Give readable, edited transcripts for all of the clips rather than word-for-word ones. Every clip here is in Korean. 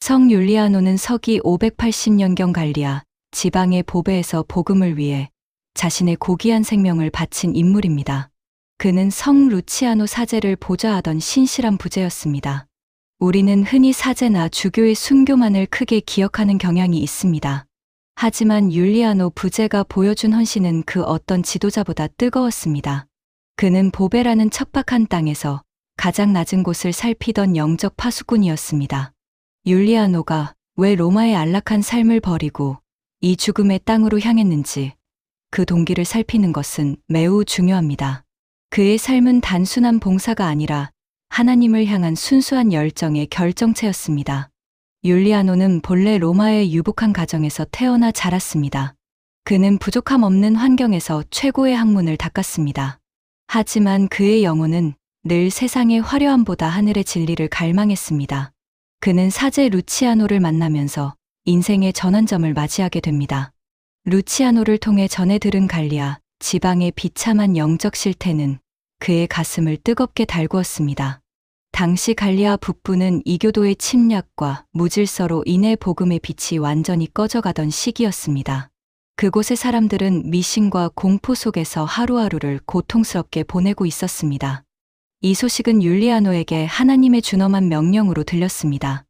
성 율리아노는 서기 580년경 갈리아 지방의 보배에서 복음을 위해 자신의 고귀한 생명을 바친 인물입니다. 그는 성 루치아노 사제를 보좌하던 신실한 부제였습니다. 우리는 흔히 사제나 주교의 순교만을 크게 기억하는 경향이 있습니다. 하지만 율리아노 부제가 보여준 헌신은 그 어떤 지도자보다 뜨거웠습니다. 그는 보배라는 척박한 땅에서 가장 낮은 곳을 살피던 영적 파수꾼이었습니다. 율리아노가 왜 로마의 안락한 삶을 버리고 이 죽음의 땅으로 향했는지 그 동기를 살피는 것은 매우 중요합니다. 그의 삶은 단순한 봉사가 아니라 하나님을 향한 순수한 열정의 결정체였습니다. 율리아노는 본래 로마의 유복한 가정에서 태어나 자랐습니다. 그는 부족함 없는 환경에서 최고의 학문을 닦았습니다. 하지만 그의 영혼은 늘 세상의 화려함보다 하늘의 진리를 갈망했습니다. 그는 사제 루치아노를 만나면서 인생의 전환점을 맞이하게 됩니다. 루치아노를 통해 전해 들은 갈리아 지방의 비참한 영적 실태는 그의 가슴을 뜨겁게 달구었습니다. 당시 갈리아 북부는 이교도의 침략과 무질서로 인해 복음의 빛이 완전히 꺼져가던 시기였습니다. 그곳의 사람들은 미신과 공포 속에서 하루하루를 고통스럽게 보내고 있었습니다. 이 소식은 율리아노에게 하나님의 준엄한 명령으로 들렸습니다.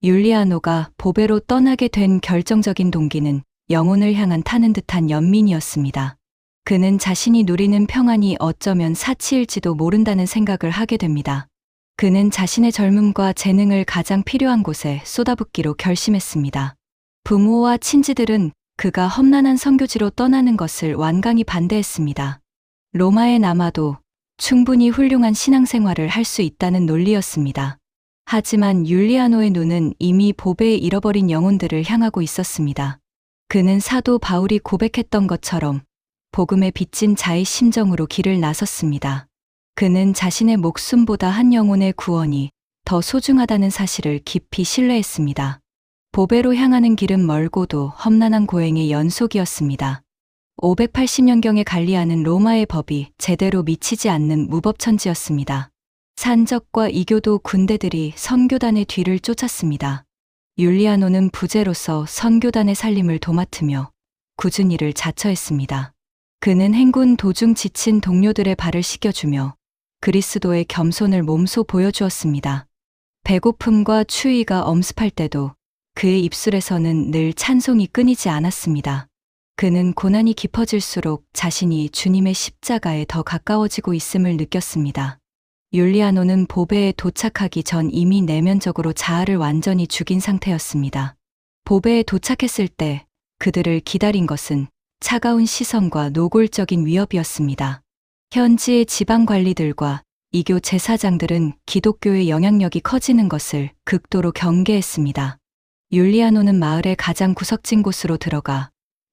율리아노가 보배로 떠나게 된 결정적인 동기는 영혼을 향한 타는 듯한 연민이었습니다. 그는 자신이 누리는 평안이 어쩌면 사치일지도 모른다는 생각을 하게 됩니다. 그는 자신의 젊음과 재능을 가장 필요한 곳에 쏟아붓기로 결심했습니다. 부모와 친지들은 그가 험난한 선교지로 떠나는 것을 완강히 반대했습니다. 로마에 남아도 충분히 훌륭한 신앙생활을 할 수 있다는 논리였습니다. 하지만 율리아노의 눈은 이미 보배에 잃어버린 영혼들을 향하고 있었습니다. 그는 사도 바울이 고백했던 것처럼 복음에 빚진 자의 심정으로 길을 나섰습니다. 그는 자신의 목숨보다 한 영혼의 구원이 더 소중하다는 사실을 깊이 신뢰했습니다. 보배로 향하는 길은 멀고도 험난한 고행의 연속이었습니다. 580년경의 갈리아는 로마의 법이 제대로 미치지 않는 무법천지였습니다. 산적과 이교도 군대들이 선교단의 뒤를 쫓았습니다. 율리아노는 부제로서 선교단의 살림을 도맡으며 굳은 일을 자처했습니다. 그는 행군 도중 지친 동료들의 발을 씻겨주며 그리스도의 겸손을 몸소 보여주었습니다. 배고픔과 추위가 엄습할 때도 그의 입술에서는 늘 찬송이 끊이지 않았습니다. 그는 고난이 깊어질수록 자신이 주님의 십자가에 더 가까워지고 있음을 느꼈습니다. 율리아노는 보배에 도착하기 전 이미 내면적으로 자아를 완전히 죽인 상태였습니다. 보배에 도착했을 때 그들을 기다린 것은 차가운 시선과 노골적인 위협이었습니다. 현지의 지방 관리들과 이교 제사장들은 기독교의 영향력이 커지는 것을 극도로 경계했습니다. 율리아노는 마을의 가장 구석진 곳으로 들어가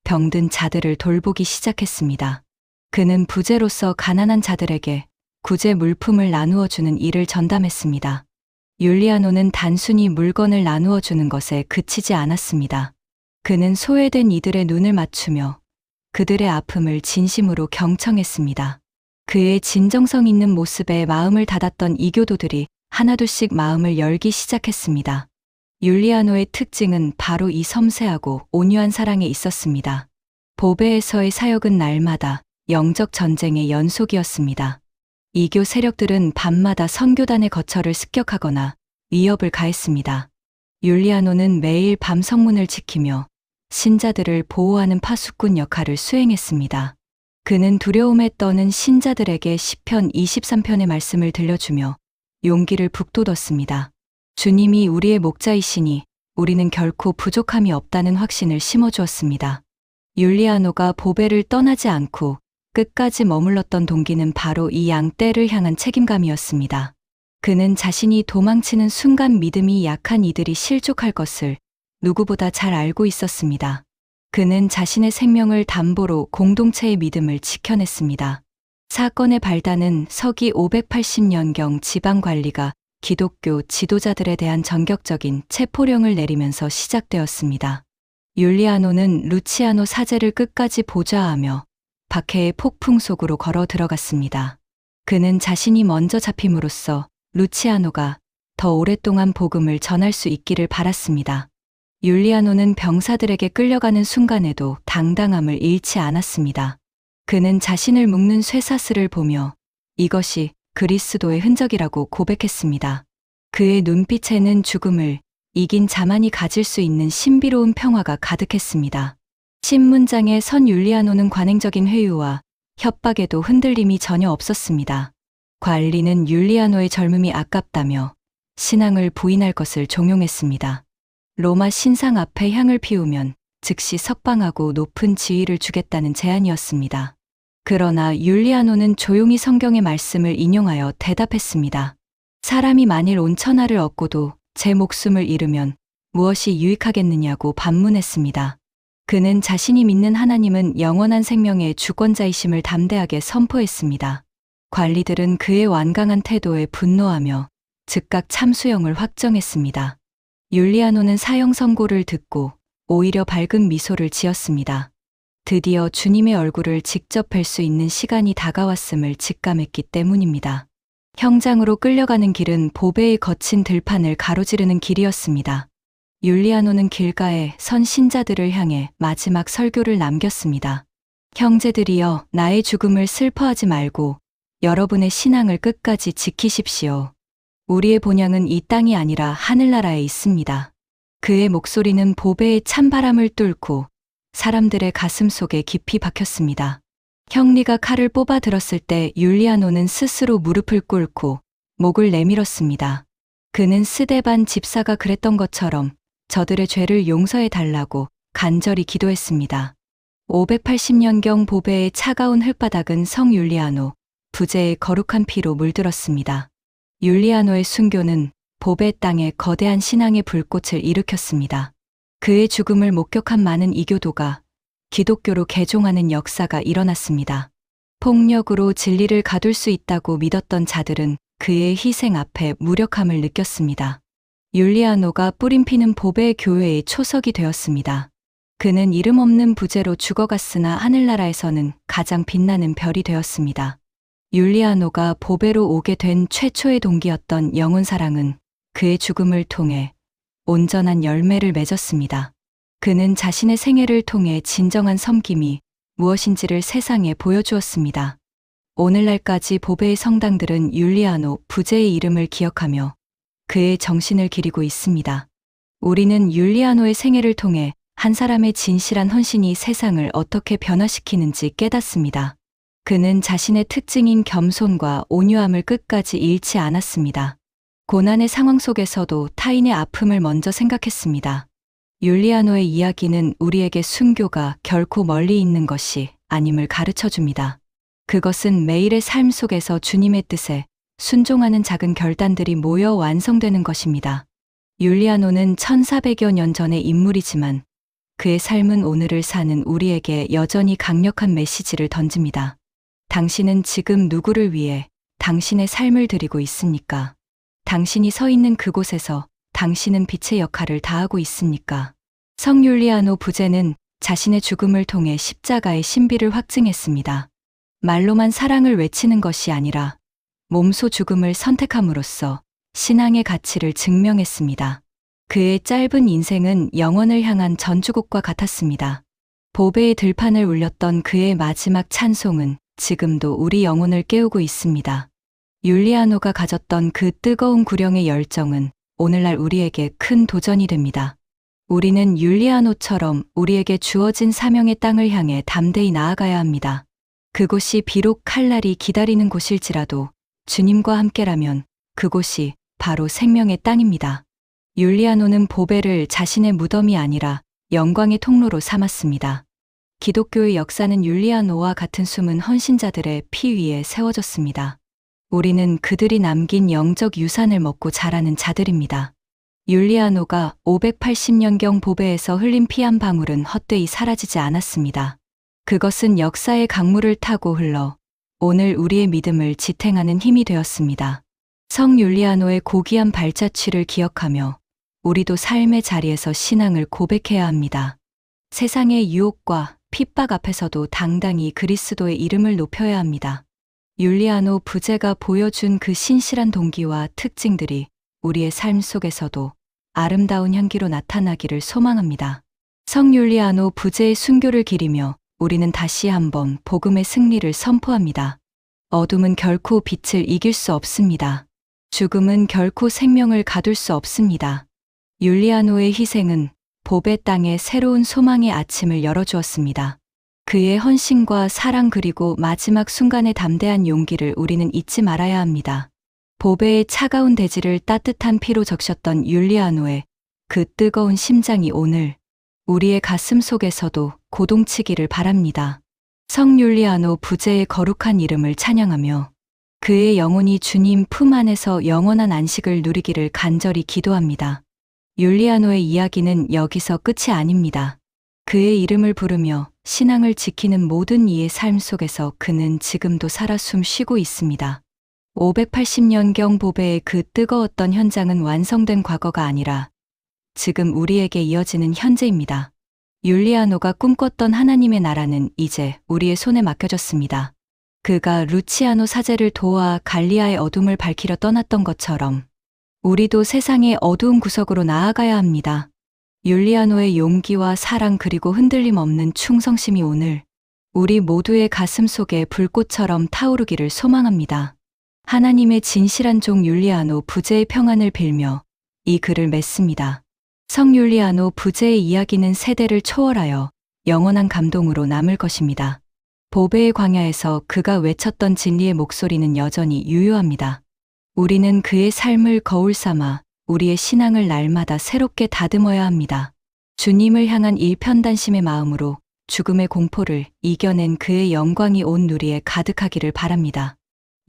병든 자들을 돌보기 시작했습니다. 그는 부제로서 가난한 자들에게 구제 물품을 나누어 주는 일을 전담했습니다. 율리아노는 단순히 물건을 나누어 주는 것에 그치지 않았습니다. 그는 소외된 이들의 눈을 맞추며 그들의 아픔을 진심으로 경청했습니다. 그의 진정성 있는 모습에 마음을 닫았던 이교도들이 하나둘씩 마음을 열기 시작했습니다. 율리아노의 특징은 바로 이 섬세하고 온유한 사랑에 있었습니다. 보배에서의 사역은 날마다 영적 전쟁의 연속이었습니다. 이교 세력들은 밤마다 선교단의 거처를 습격하거나 위협을 가했습니다. 율리아노는 매일 밤 성문을 지키며 신자들을 보호하는 파수꾼 역할을 수행했습니다. 그는 두려움에 떠는 신자들에게 시편 23편의 말씀을 들려주며 용기를 북돋웠습니다. 주님이 우리의 목자이시니 우리는 결코 부족함이 없다는 확신을 심어주었습니다. 율리아노가 보배를 떠나지 않고 끝까지 머물렀던 동기는 바로 이 양떼를 향한 책임감이었습니다. 그는 자신이 도망치는 순간 믿음이 약한 이들이 실족할 것을 누구보다 잘 알고 있었습니다. 그는 자신의 생명을 담보로 공동체의 믿음을 지켜냈습니다. 사건의 발단은 서기 580년경 지방관리가 기독교 지도자들에 대한 전격적인 체포령을 내리면서 시작되었습니다. 율리아노는 루치아노 사제를 끝까지 보좌하며 박해의 폭풍 속으로 걸어 들어갔습니다. 그는 자신이 먼저 잡힘으로써 루치아노가 더 오랫동안 복음을 전할 수 있기를 바랐습니다. 율리아노는 병사들에게 끌려가는 순간에도 당당함을 잃지 않았습니다. 그는 자신을 묶는 쇠사슬을 보며 이것이 그리스도의 흔적이라고 고백했습니다. 그의 눈빛에는 죽음을 이긴 자만이 가질 수 있는 신비로운 평화가 가득했습니다. 신문장의 선 율리아노는 관행적인 회유와 협박에도 흔들림이 전혀 없었습니다. 관리는 율리아노의 젊음이 아깝다며 신앙을 부인할 것을 종용했습니다. 로마 신상 앞에 향을 피우면 즉시 석방하고 높은 지위를 주겠다는 제안이었습니다. 그러나 율리아노는 조용히 성경의 말씀을 인용하여 대답했습니다. 사람이 만일 온 천하를 얻고도 제 목숨을 잃으면 무엇이 유익하겠느냐고 반문했습니다. 그는 자신이 믿는 하나님은 영원한 생명의 주권자이심을 담대하게 선포했습니다. 관리들은 그의 완강한 태도에 분노하며 즉각 참수형을 확정했습니다. 율리아노는 사형 선고를 듣고 오히려 밝은 미소를 지었습니다. 드디어 주님의 얼굴을 직접 뵐 수 있는 시간이 다가왔음을 직감했기 때문입니다. 형장으로 끌려가는 길은 보배의 거친 들판을 가로지르는 길이었습니다. 율리아노는 길가에 선 신자들을 향해 마지막 설교를 남겼습니다. 형제들이여, 나의 죽음을 슬퍼하지 말고 여러분의 신앙을 끝까지 지키십시오. 우리의 본향은 이 땅이 아니라 하늘나라에 있습니다. 그의 목소리는 보배의 찬바람을 뚫고 사람들의 가슴 속에 깊이 박혔습니다. 형리가 칼을 뽑아 들었을 때 율리아노는 스스로 무릎을 꿇고 목을 내밀었습니다. 그는 스데반 집사가 그랬던 것처럼 저들의 죄를 용서해 달라고 간절히 기도했습니다. 580년경 보배의 차가운 흙바닥은 성 율리아노 부제의 거룩한 피로 물들었습니다. 율리아노의 순교는 보배 땅에 거대한 신앙의 불꽃을 일으켰습니다. 그의 죽음을 목격한 많은 이교도가 기독교로 개종하는 역사가 일어났습니다. 폭력으로 진리를 가둘 수 있다고 믿었던 자들은 그의 희생 앞에 무력함을 느꼈습니다. 율리아노가 뿌림피는 보배 교회의 초석이 되었습니다. 그는 이름 없는 부제로 죽어갔으나 하늘나라에서는 가장 빛나는 별이 되었습니다. 율리아노가 보배로 오게 된 최초의 동기였던 영혼 사랑은 그의 죽음을 통해 온전한 열매를 맺었습니다. 그는 자신의 생애를 통해 진정한 섬김이 무엇인지를 세상에 보여주었습니다. 오늘날까지 보배의 성당들은 율리아노 부제의 이름을 기억하며 그의 정신을 기리고 있습니다. 우리는 율리아노의 생애를 통해 한 사람의 진실한 헌신이 세상을 어떻게 변화시키는지 깨닫습니다. 그는 자신의 특징인 겸손과 온유함을 끝까지 잃지 않았습니다. 고난의 상황 속에서도 타인의 아픔을 먼저 생각했습니다. 율리아노의 이야기는 우리에게 순교가 결코 멀리 있는 것이 아님을 가르쳐 줍니다. 그것은 매일의 삶 속에서 주님의 뜻에 순종하는 작은 결단들이 모여 완성되는 것입니다. 율리아노는 1400여 년 전의 인물이지만 그의 삶은 오늘을 사는 우리에게 여전히 강력한 메시지를 던집니다. 당신은 지금 누구를 위해 당신의 삶을 드리고 있습니까? 당신이 서 있는 그곳에서 당신은 빛의 역할을 다하고 있습니까? 성 율리아노 부제는 자신의 죽음을 통해 십자가의 신비를 확증했습니다. 말로만 사랑을 외치는 것이 아니라 몸소 죽음을 선택함으로써 신앙의 가치를 증명했습니다. 그의 짧은 인생은 영원을 향한 전주곡과 같았습니다. 보배의 들판을 울렸던 그의 마지막 찬송은 지금도 우리 영혼을 깨우고 있습니다. 율리아노가 가졌던 그 뜨거운 구령의 열정은 오늘날 우리에게 큰 도전이 됩니다. 우리는 율리아노처럼 우리에게 주어진 사명의 땅을 향해 담대히 나아가야 합니다. 그곳이 비록 칼날이 기다리는 곳일지라도 주님과 함께라면 그곳이 바로 생명의 땅입니다. 율리아노는 보배를 자신의 무덤이 아니라 영광의 통로로 삼았습니다. 기독교의 역사는 율리아노와 같은 숨은 헌신자들의 피 위에 세워졌습니다. 우리는 그들이 남긴 영적 유산을 먹고 자라는 자들입니다. 율리아노가 580년경 보배에서 흘린 피 한 방울은 헛되이 사라지지 않았습니다. 그것은 역사의 강물을 타고 흘러 오늘 우리의 믿음을 지탱하는 힘이 되었습니다. 성 율리아노의 고귀한 발자취를 기억하며 우리도 삶의 자리에서 신앙을 고백해야 합니다. 세상의 유혹과 핍박 앞에서도 당당히 그리스도의 이름을 높여야 합니다. 율리아노 부제가 보여준 그 신실한 동기와 특징들이 우리의 삶 속에서도 아름다운 향기로 나타나기를 소망합니다. 성 율리아노 부제의 순교를 기리며 우리는 다시 한번 복음의 승리를 선포합니다. 어둠은 결코 빛을 이길 수 없습니다. 죽음은 결코 생명을 가둘 수 없습니다. 율리아노의 희생은 보배 땅에 새로운 소망의 아침을 열어주었습니다. 그의 헌신과 사랑 그리고 마지막 순간의 담대한 용기를 우리는 잊지 말아야 합니다. 보배의 차가운 대지를 따뜻한 피로 적셨던 율리아노의 그 뜨거운 심장이 오늘 우리의 가슴 속에서도 고동치기를 바랍니다. 성 율리아노 부제의 거룩한 이름을 찬양하며 그의 영혼이 주님 품 안에서 영원한 안식을 누리기를 간절히 기도합니다. 율리아노의 이야기는 여기서 끝이 아닙니다. 그의 이름을 부르며 신앙을 지키는 모든 이의 삶 속에서 그는 지금도 살아 숨쉬고 있습니다. 580년경 보배의 그 뜨거웠던 현장은 완성된 과거가 아니라 지금 우리에게 이어지는 현재입니다. 율리아노가 꿈꿨던 하나님의 나라는 이제 우리의 손에 맡겨졌습니다. 그가 루치아노 사제를 도와 갈리아의 어둠을 밝히려 떠났던 것처럼 우리도 세상의 어두운 구석으로 나아가야 합니다. 율리아노의 용기와 사랑 그리고 흔들림 없는 충성심이 오늘 우리 모두의 가슴 속에 불꽃처럼 타오르기를 소망합니다. 하나님의 진실한 종 율리아노 부제의 평안을 빌며 이 글을 맺습니다. 성 율리아노 부제의 이야기는 세대를 초월하여 영원한 감동으로 남을 것입니다. 보배의 광야에서 그가 외쳤던 진리의 목소리는 여전히 유효합니다. 우리는 그의 삶을 거울 삼아 우리의 신앙을 날마다 새롭게 다듬어야 합니다. 주님을 향한 일편단심의 마음으로 죽음의 공포를 이겨낸 그의 영광이 온 누리에 가득하기를 바랍니다.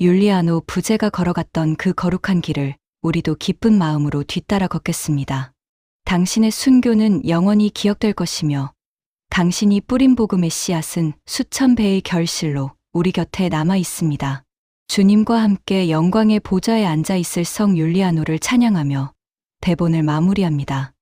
율리아노 부제가 걸어갔던 그 거룩한 길을 우리도 기쁜 마음으로 뒤따라 걷겠습니다. 당신의 순교는 영원히 기억될 것이며 당신이 뿌린 복음의 씨앗은 수천 배의 결실로 우리 곁에 남아 있습니다. 주님과 함께 영광의 보좌에 앉아 있을 성 율리아노를 찬양하며 대본을 마무리합니다.